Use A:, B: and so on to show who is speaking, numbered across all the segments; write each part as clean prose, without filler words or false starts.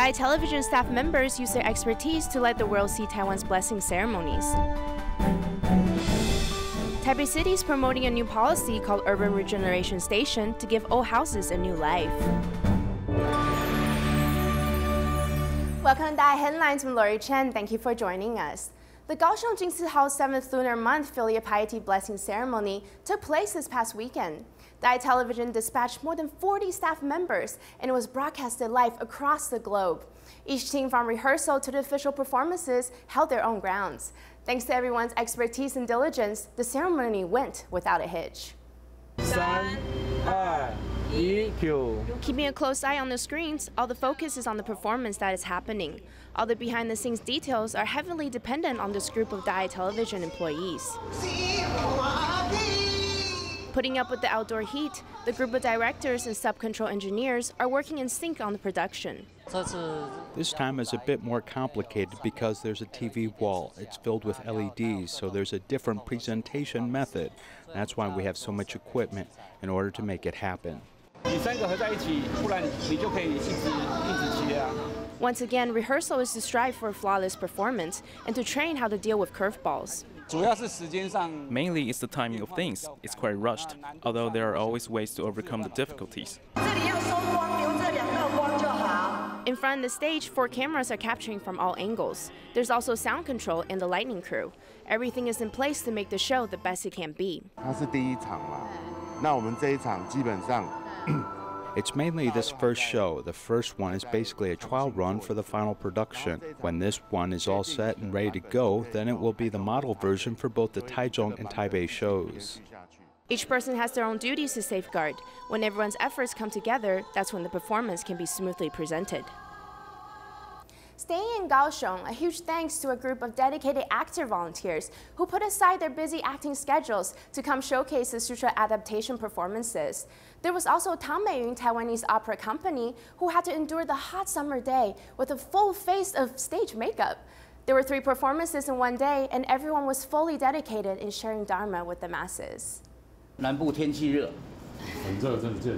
A: DaAi Television staff members use their expertise to let the world see Taiwan's blessing ceremonies. Taipei City is promoting a new policy called Urban Regeneration Station to give old houses a new life. Welcome to DaAi Headlines. I'm Lori Chen. Thank you for joining us. The Kaohsiung Jingsi House 7th Lunar Month Filial Piety Blessing Ceremony took place this past weekend. DaAi Television dispatched more than 40 staff members, and it was broadcasted live across the globe. Each team, from rehearsal to the official performances, held their own grounds. Thanks to everyone's expertise and diligence, the ceremony went without a hitch.
B: 3, 2, 1,
A: Keeping a close eye on the screens, all the focus is on the performance that is happening. All the behind-the-scenes details are heavily dependent on this group of DaAi Television employees. Putting up with the outdoor heat, the group of directors and sub-control engineers are working in sync on the production.
C: This time is a bit more complicated because there's a TV wall. It's filled with LEDs, so there's a different presentation method. That's why we have so much equipment in order to make it happen.
A: Once again, rehearsal is to strive for a flawless performance and to train how to deal with curveballs.
D: Mainly, it's the timing of things. It's quite rushed, although there are always ways to overcome the difficulties.
A: In front of the stage, 4 cameras are capturing from all angles. There's also sound control and the lighting crew. Everything is in place to make the show the best it can be.
C: It's mainly this first show. The first one is basically a trial run for the final production. When this one is all set and ready to go, then it will be the model version for both the Taichung and Taipei shows.
A: Each person has their own duties to safeguard. When everyone's efforts come together, that's when the performance can be smoothly presented. Staying in Kaohsiung, a huge thanks to a group of dedicated actor volunteers who put aside their busy acting schedules to come showcase the Sutra adaptation performances. There was also Taipei Taiwanese opera company who had to endure the hot summer day with a full face of stage makeup. There were 3 performances in one day, and everyone was fully dedicated in sharing Dharma with the masses.
E: 南部天气热，很热，真的热。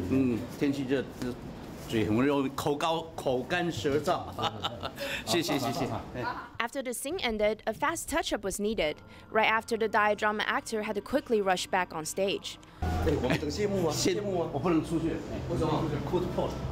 E: 天气热，嘴很容易口干舌燥。谢谢。
A: After the scene ended, a fast touch-up was needed. Right after, the DaAi drama actor had to quickly rush back on stage.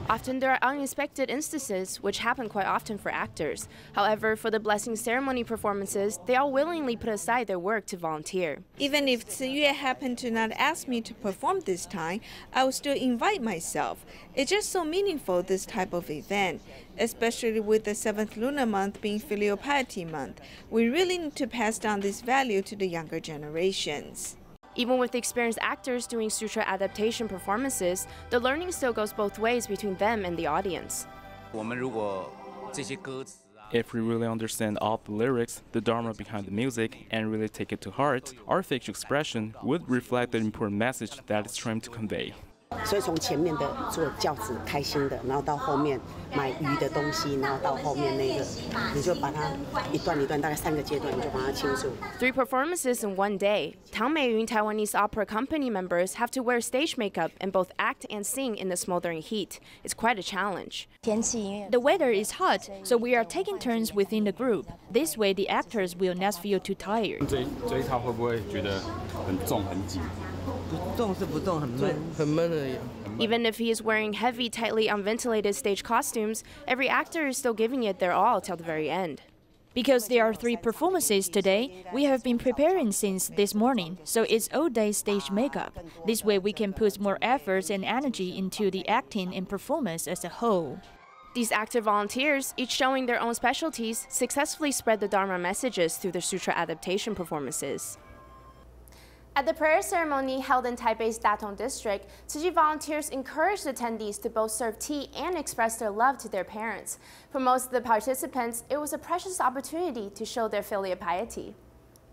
A: Often there are unexpected instances, which happen quite often for actors. However, for the blessing ceremony performances, they all willingly put aside their work to volunteer.
F: Even if Ziyue happened to not ask me to perform this time, I would still invite myself. It's just so meaningful, this type of event, especially with the 7th lunar month being Filial Piety month. We really need to pass down this value to the younger generations.
A: Even with experienced actors doing sutra adaptation performances, the learning still goes both ways between them and the audience.
D: If we really understand all the lyrics, the Dharma behind the music, and really take it to heart, our facial expression would reflect the important message that it's trying to convey.
G: 所以从前面的做轿子开心的，然后到后面买鱼的东西，然后到后面那个，你就把它一段一段，大概3个阶段，你就把它清楚。
A: 3 performances in one day. Taipei Taiwanese opera company members have to wear stage makeup and both act and sing in the smoldering heat. It's quite a challenge.
H: The weather is hot, so we are taking turns within the group. This way, the actors will not feel too tired.
B: 这一套会不会觉得很重很紧？
A: Even if he is wearing heavy, tightly unventilated stage costumes, every actor is still giving it their all till the very end.
H: Because there are 3 performances today, we have been preparing since this morning, so it's all-day stage makeup. This way we can put more efforts and energy into the acting and performance as a whole.
A: These actor volunteers, each showing their own specialties, successfully spread the Dharma messages through the Sutra adaptation performances. At the prayer ceremony held in Taipei's Datong district, Tzu Chi volunteers encouraged attendees to both serve tea and express their love to their parents. For most of the participants, it was a precious opportunity to show their filial piety.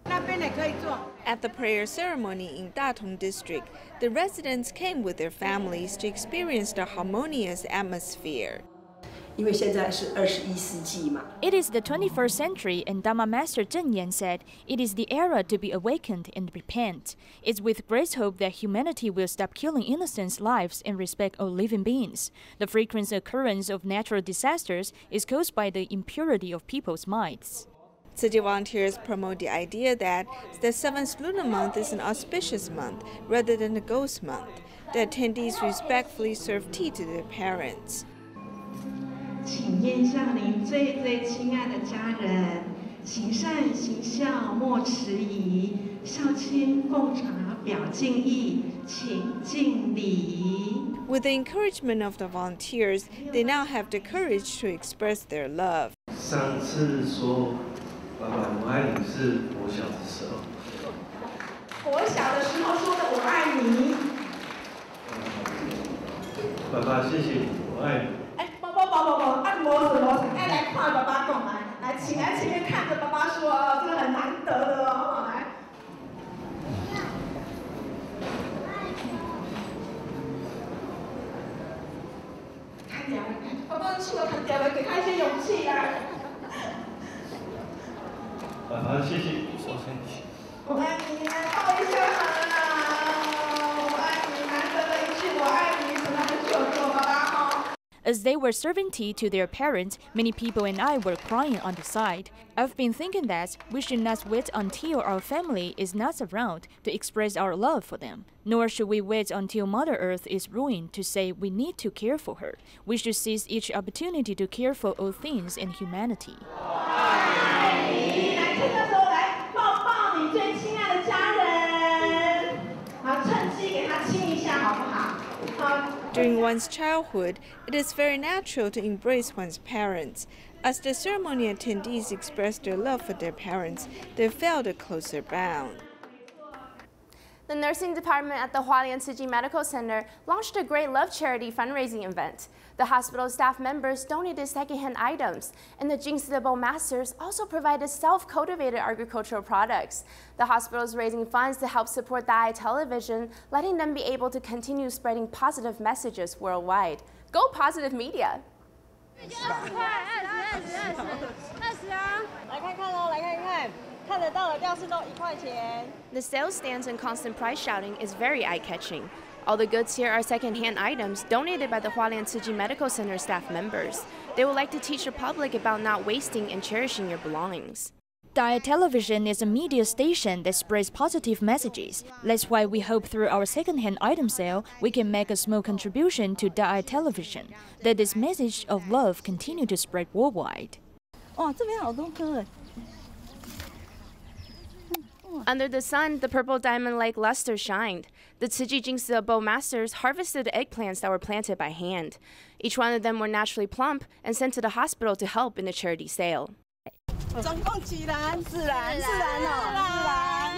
F: At the prayer ceremony in Datong district, the residents came with their families to experience the harmonious atmosphere.
I: 因为现在是21世纪嘛。
H: It is the 21st century, and Dharma Master Zheng Yan said, it is the era to be awakened and repent. It's with great hope that humanity will stop killing innocent lives and respect all living beings. The frequent occurrence of natural disasters is caused by the impurity of people's minds.
F: Tzu Chi volunteers promote the idea that the 7th lunar month is an auspicious month rather than a ghost month. The attendees respectfully serve tea to their parents.
J: 请咽向您最最亲爱的家人，行善行孝莫迟疑，孝亲奉茶表敬意，请敬礼。
F: With the encouragement of the volunteers, they now have the courage to express their love.
K: 上次说爸爸我爱你是我小的时候。
J: 我小的时候说的我爱你。
K: 爸爸谢谢你，我爱你。
J: 宝，按摩什么？哎，来看爸爸讲来，请来前面看着爸爸说，这个很难得的哦，来。看掉了，爸爸去了，看掉了，给他一些勇气来。
K: 爸爸谢谢你，
J: 我爱你，抱一下好了，我爱你，难得的一句我爱你，什么很久做爸爸好。
H: As they were serving tea to their parents, many people and I were crying on the side. I've been thinking that we should not wait until our family is not around to express our love for them. Nor should we wait until Mother Earth is ruined to say we need to care for her. We should seize each opportunity to care for all things in humanity.
F: During one's childhood, it is very natural to embrace one's parents. As the ceremony attendees expressed their love for their parents, they felt a closer bond.
A: The nursing department at the Hualien Tzu Chi Medical Center launched a Great Love charity fundraising event. The hospital staff members donated secondhand items, and the Jingsi masters also provided self-cultivated agricultural products. The hospital is raising funds to help support DaAi Television, letting them be able to continue spreading positive messages worldwide. Go Positive Media! The sales stands and constant price shouting is very eye-catching. All the goods here are second-hand items donated by the Hualien Tzu Chi Medical Center staff members. They would like to teach the public about not wasting and cherishing your belongings.
H: DaAi Television is a media station that spreads positive messages. That's why we hope through our second-hand item sale, we can make a small contribution to DaAi Television. Let this message of love continue to spread worldwide.
A: Under the sun, the purple diamond-like luster shined. The Tzu Chi Jingsi masters harvested the eggplants that were planted by hand. Each one of them were naturally plump and sent to the hospital to help in the charity sale.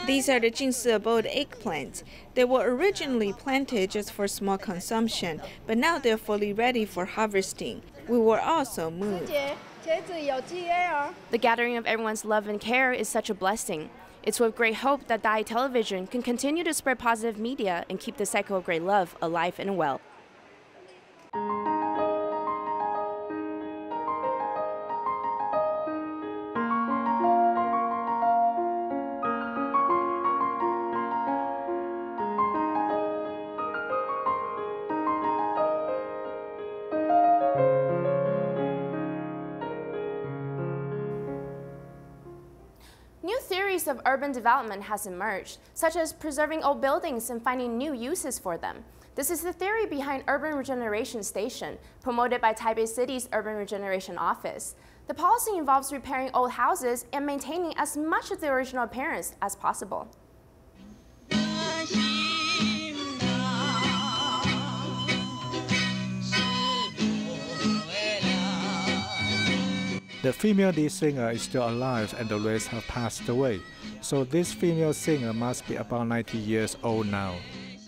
F: These are the Jingsi eggplants. They were originally planted just for small consumption, but now they're fully ready for harvesting. We were also moved.
A: The gathering of everyone's love and care is such a blessing. It's with great hope that DaAi Television can continue to spread positive media and keep the cycle of great love alive and well. New theories of urban development has emerged, such as preserving old buildings and finding new uses for them. This is the theory behind Urban Regeneration Station, promoted by Taipei City's Urban Regeneration Office. The policy involves repairing old houses and maintaining as much of the original appearance as possible.
L: The female lead singer is still alive and the rest have passed away, so this female singer must be about 90 years old now.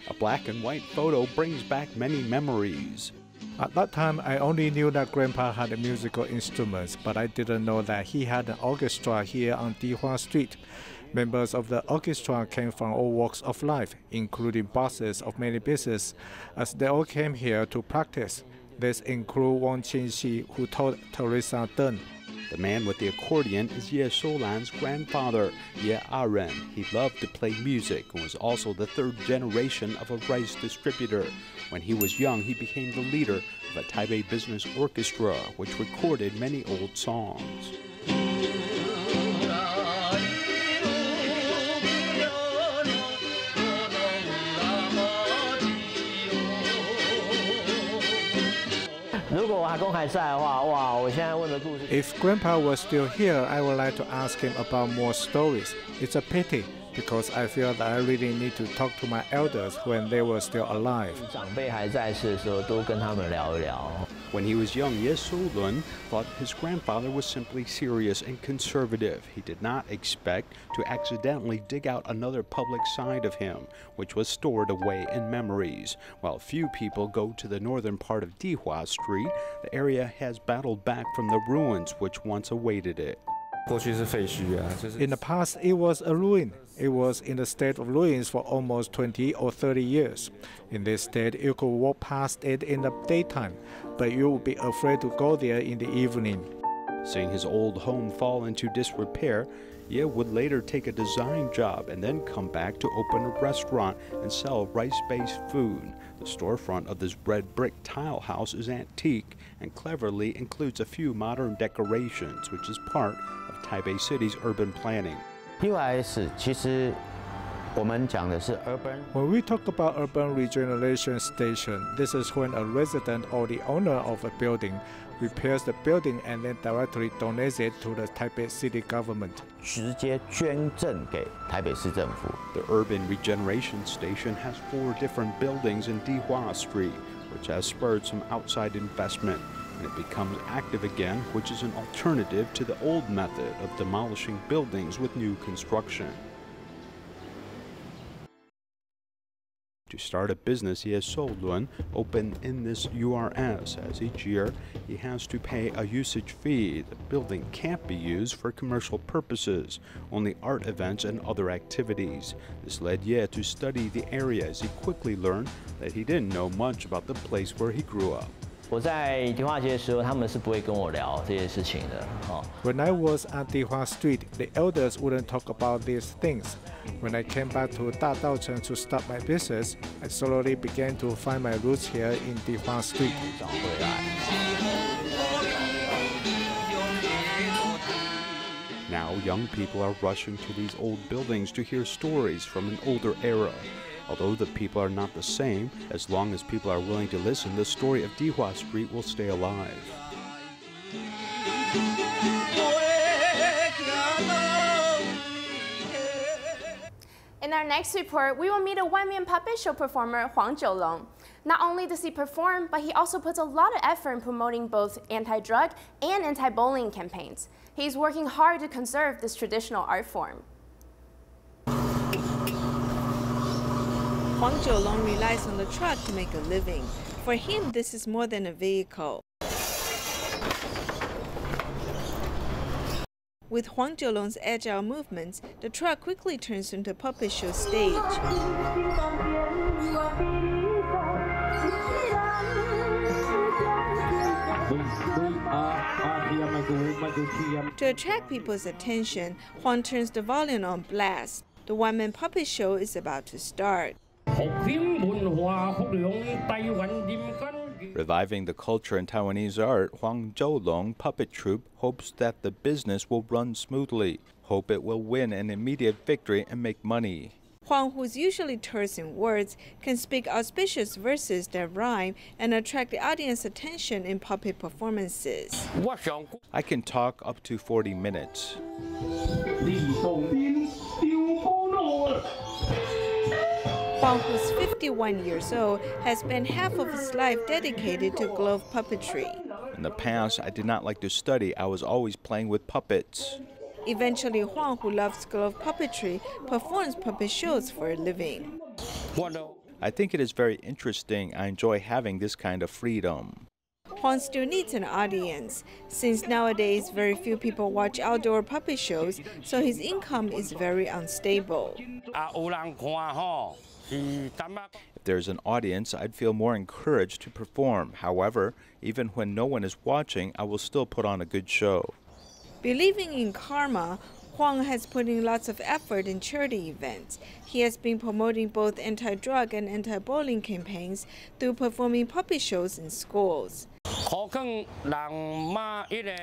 C: A black and white photo brings back many memories.
L: At that time, I only knew that Grandpa had musical instruments, but I didn't know that he had an orchestra here on Dihua Street. Members of the orchestra came from all walks of life, including bosses of many businesses, as they all came here to practice. These include Wang Qingxi, who taught Teresa Deng.
C: The man with the accordion is Ye Shoulan's grandfather, Ye Aren. He loved to play music and was also the third generation of a rice distributor. When he was young, he became the leader of a Taipei business orchestra, which recorded many old songs.
L: If Grandpa was still here, I would like to ask him about more stories. It's a pity, because I feel that I really need to talk to my elders when they were still alive.
C: When he was young, Ye Shoulan thought his grandfather was simply serious and conservative. He did not expect to accidentally dig out another public side of him, which was stored away in memories. While few people go to the northern part of Dihua Street, the area has battled back from the ruins which once awaited it.
L: In the past, it was a ruin. It was in a state of ruins for almost 20 or 30 years. In this state, you could walk past it in the daytime, but you would be afraid to go there in the evening.
C: Seeing his old home fall into disrepair, Ye would later take a design job and then come back to open a restaurant and sell rice-based food. The storefront of this red brick tile house is antique and cleverly includes a few modern decorations, which is part of Taipei City's urban planning.
L: When we talk about urban regeneration station, this is when a resident or the owner of a building repairs the building and then directly donates it to the Taipei City government.
C: The Urban Regeneration Station has 4 different buildings in Dihua Street, which has spurred some outside investment, and it becomes active again, which is an alternative to the old method of demolishing buildings with new construction. To start a business, Ye Shoulan opened in this URS, as each year he has to pay a usage fee. The building can't be used for commercial purposes, only art events and other activities. This led Ye to study the area, as he quickly learned that he didn't know much about the place where he grew up.
L: When I was at Dihua Street, the elders wouldn't talk about these things. When I came back to Dadaocheng to start my business, I slowly began to find my roots here in Dihua Street.
C: Now young people are rushing to these old buildings to hear stories from an older era. Although the people are not the same, as long as people are willing to listen, the story of Dihua Street will stay alive.
A: In our next report, we will meet a one-man puppet show performer,黄九龙. Not only does he perform, but he also puts a lot of effort in promoting both anti-drug and anti-bullying campaigns. He's working hard to conserve this traditional art form.
F: Huang Jiulong relies on the truck to make a living. For him, this is more than a vehicle. With Huang Jiulong's agile movements, the truck quickly turns into a puppet show stage. To attract people's attention, Huang turns the volume on blast. The one-man puppet show is about to start.
C: Reviving the culture in Taiwanese art, Huang Jiulong Puppet Troupe hopes that the business will run smoothly, hope it will win an immediate victory and make money.
F: Huang, who's usually terse in words, can speak auspicious verses that rhyme and attract the audience's attention in puppet performances.
C: I can talk up to 40 minutes.
F: Huang, who's 51 years old, has spent half of his life dedicated to glove puppetry.
C: In the past, I did not like to study. I was always playing with puppets.
F: Eventually, Huang, who loves glove puppetry, performs puppet shows for a living.
C: I think it is very interesting. I enjoy having this kind of freedom.
F: Huang still needs an audience, since nowadays very few people watch outdoor puppet shows, so his income is very unstable.
C: If there's an audience, I'd feel more encouraged to perform. However, even when no one is watching, I will still put on a good show.
F: Believing in karma, Huang has put in lots of effort in charity events. He has been promoting both anti-drug and anti-bullying campaigns through performing puppet shows in schools.
C: I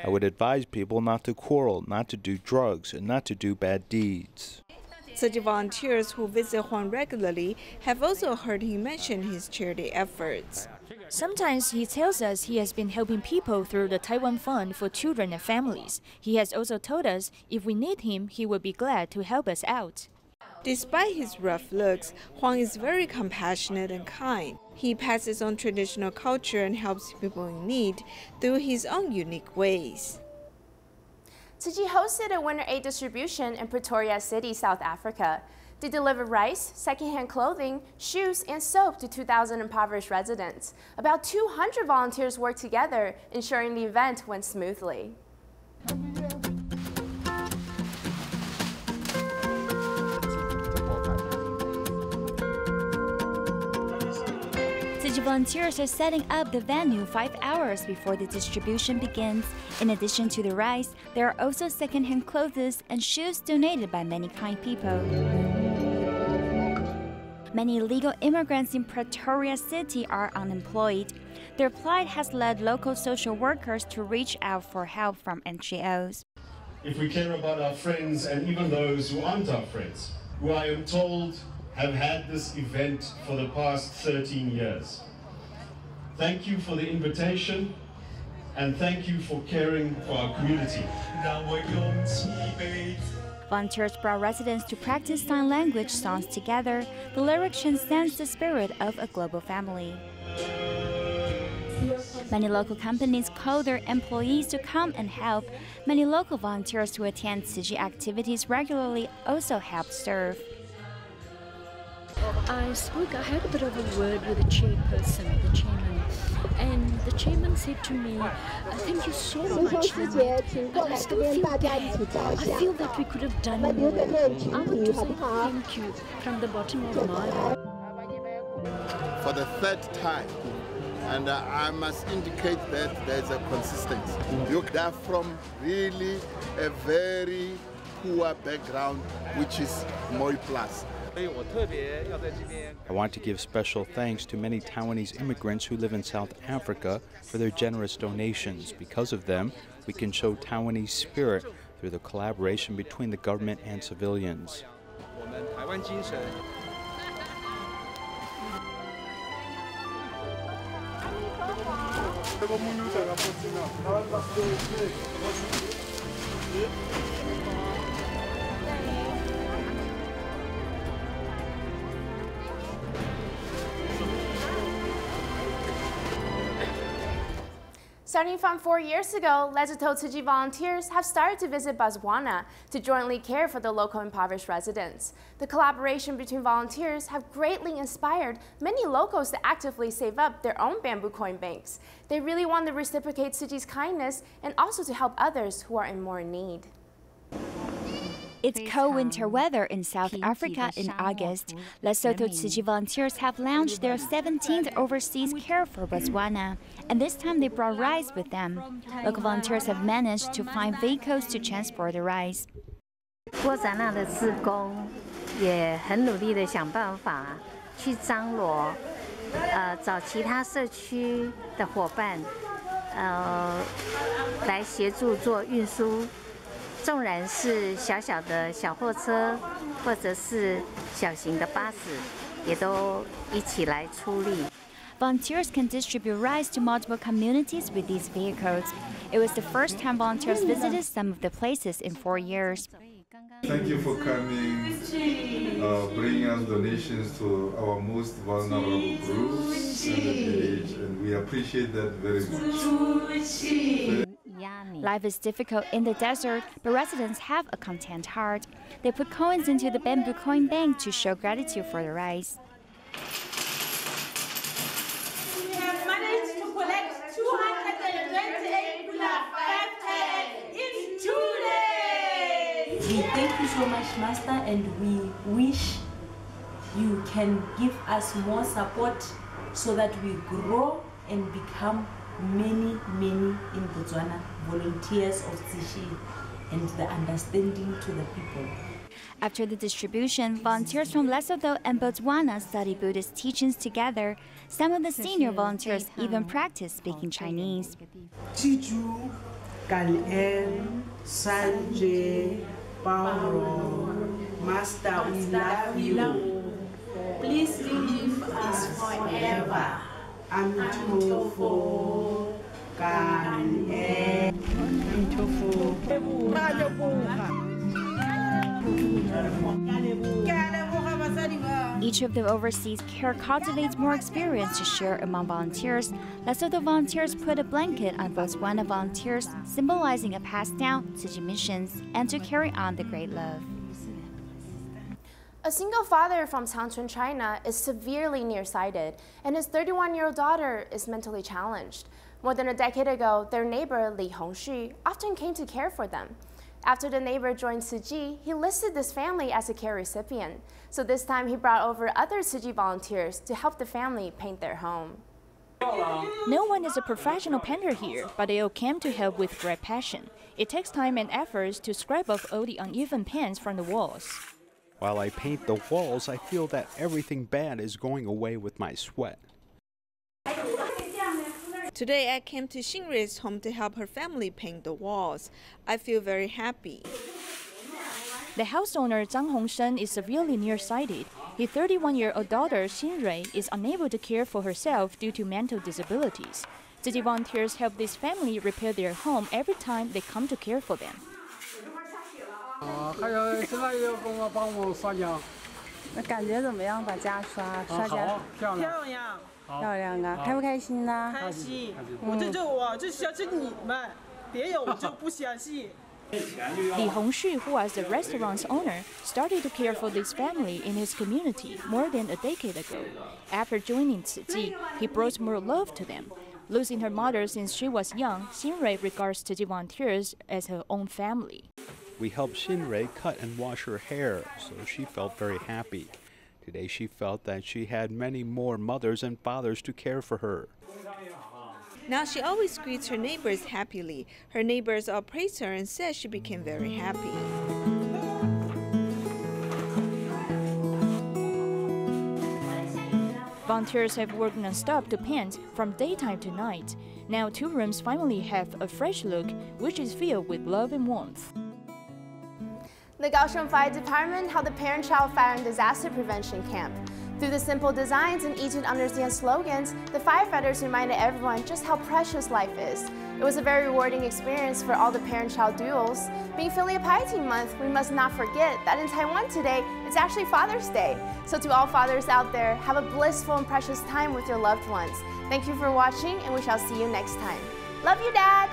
C: would advise people not to quarrel, not to do drugs, and not to do bad deeds.
F: Such volunteers who visit Huang regularly have also heard him mention his charity efforts.
H: Sometimes he tells us he has been helping people through the Taiwan Fund for Children and Families. He has also told us if we need him, he will be glad to help us out.
F: Despite his rough looks, Huang is very compassionate and kind. He passes on traditional culture and helps people in need through his own unique ways.
A: Tzu Chi hosted a winter aid distribution in Pretoria City, South Africa. They delivered rice, secondhand clothing, shoes, and soap to 2,000 impoverished residents. About 200 volunteers worked together, ensuring the event went smoothly.
M: Volunteers are setting up the venue 5 hours before the distribution begins. In addition to the rice, there are also second-hand clothes and shoes donated by many kind people. Many illegal immigrants in Pretoria City are unemployed. Their plight has led local social workers to reach out for help from NGOs.
N: If we care about our friends and even those who aren't our friends, who I am told have had this event for the past 13 years. Thank you for the invitation, and thank you for caring for our community.
M: Volunteers brought residents to practice sign language songs together. The lyrics transcend the spirit of a global family. Many local companies call their employees to come and help. Many local volunteers who attend Tzu Chi activities regularly also help serve.
O: I had a bit of a word with the chairperson, the chairman, and the chairman said to me, thank you so much, but I still feel bad. I feel that we could have done more. I want to say thank you from the bottom of my heart.
P: For the third time, and I must indicate that there's a consistency. You are from really a very poor background, which is Moi Plus.
C: I want to give special thanks to many Taiwanese immigrants who live in South Africa for their generous donations. Because of them, we can show Taiwanese spirit through the collaboration between the government and civilians.
A: Starting from 4 years ago, Lesotho Tzu Chi volunteers have started to visit Botswana to jointly care for the local impoverished residents. The collaboration between volunteers have greatly inspired many locals to actively save up their own bamboo coin banks. They really want to reciprocate Tzu Chi's kindness and also to help others who are in more need.
M: It's cold winter weather in South Africa in August. Lesotho Tzu Chi volunteers have launched their 17th overseas care for Botswana, and this time they brought rice with them. Local volunteers have managed to find vehicles to transport the rice.
Q: 波展纳的志工也很努力的想办法去张罗，找其他社区的伙伴，来协助做运输。 纵然是小小的小货车，或者是小型的巴士，也都一起来出力。
M: Volunteers can distribute rice to multiple communities with these vehicles. It was the first time volunteers visited some of the places in 4 years.
R: Thank you for coming, bringing us donations to our most vulnerable groups in the village, and we appreciate that very much.
M: Life is difficult in the desert, but residents have a content heart. They put coins into the bamboo coin bank to show gratitude for the rice.
J: We have managed to collect 228 in 2 days.
O: We thank you so much, Master, and we wish
I: you can give us more support so that we grow and become many in Botswana volunteers of Tzishi and the understanding to the people.
M: After the distribution, volunteers from Lesotho and Botswana study Buddhist teachings together. Some of the senior volunteers even practice speaking Chinese.
I: Chiju, Kan'en, Sanjay, Paulo, Master, we love you. Please live us forever. Amtofo, Kan'en, Amtofo.
M: Each of the overseas care cultivates more experience to share among volunteers. Lesotho volunteers put a blanket on Botswana volunteers, symbolizing a passed down Tzu Chi missions and to carry on the great love.
A: A single father from Changchun, China is severely nearsighted, and his 31-year-old daughter is mentally challenged. More than a decade ago, their neighbor Li Hongxu often came to care for them. After the neighbor joined Tzu Chi, he listed this family as a care recipient. So this time he brought over other Tzu Chi volunteers to help the family paint their home.
H: No one is a professional painter here, but they all came to help with great passion. It takes time and effort to scrape off all the uneven paints from the walls.
C: While I paint the walls, I feel that everything bad is going away with my sweat.
F: Today I came to Xinrui's home to help her family paint the walls. I feel very happy.
H: The house owner Zhang Hongshen is severely nearsighted. His 31-year-old daughter Xinrui is unable to care for herself due to mental disabilities. Tzu Chi volunteers help this family repair their home every time they come to care for them.
B: 还有现在又跟我帮我刷墙。
S: 那感觉怎么样？把家刷家
B: 漂
S: 亮啊！开不开心呢？
T: 开心。我就相信你们，别人我就不相信。
H: Li Hongxu, who was the restaurant's owner, started to care for this family in his community more than a decade ago. After joining Tzu Chi, he brought more love to them. Losing her mother since she was young, Xinrui regards Tzu Chi volunteers as her own family.
C: We helped Xinrui cut and wash her hair, so she felt very happy. Today she felt that she had many more mothers and fathers to care for her.
F: Now she always greets her neighbors happily. Her neighbors all praise her and said she became very happy.
H: Volunteers have worked non-stop to paint from daytime to night. Now 2 rooms finally have a fresh look, which is filled with love and warmth.
A: The Kaohsiung Fire Department held a parent-child fire and disaster prevention camp. Through the simple designs and easy-to-understand slogans, the firefighters reminded everyone just how precious life is. It was a very rewarding experience for all the parent-child duos. Being Filial Piety Month, we must not forget that in Taiwan today, it's actually Father's Day. So to all fathers out there, have a blissful and precious time with your loved ones. Thank you for watching, and we shall see you next time. Love you, Dad!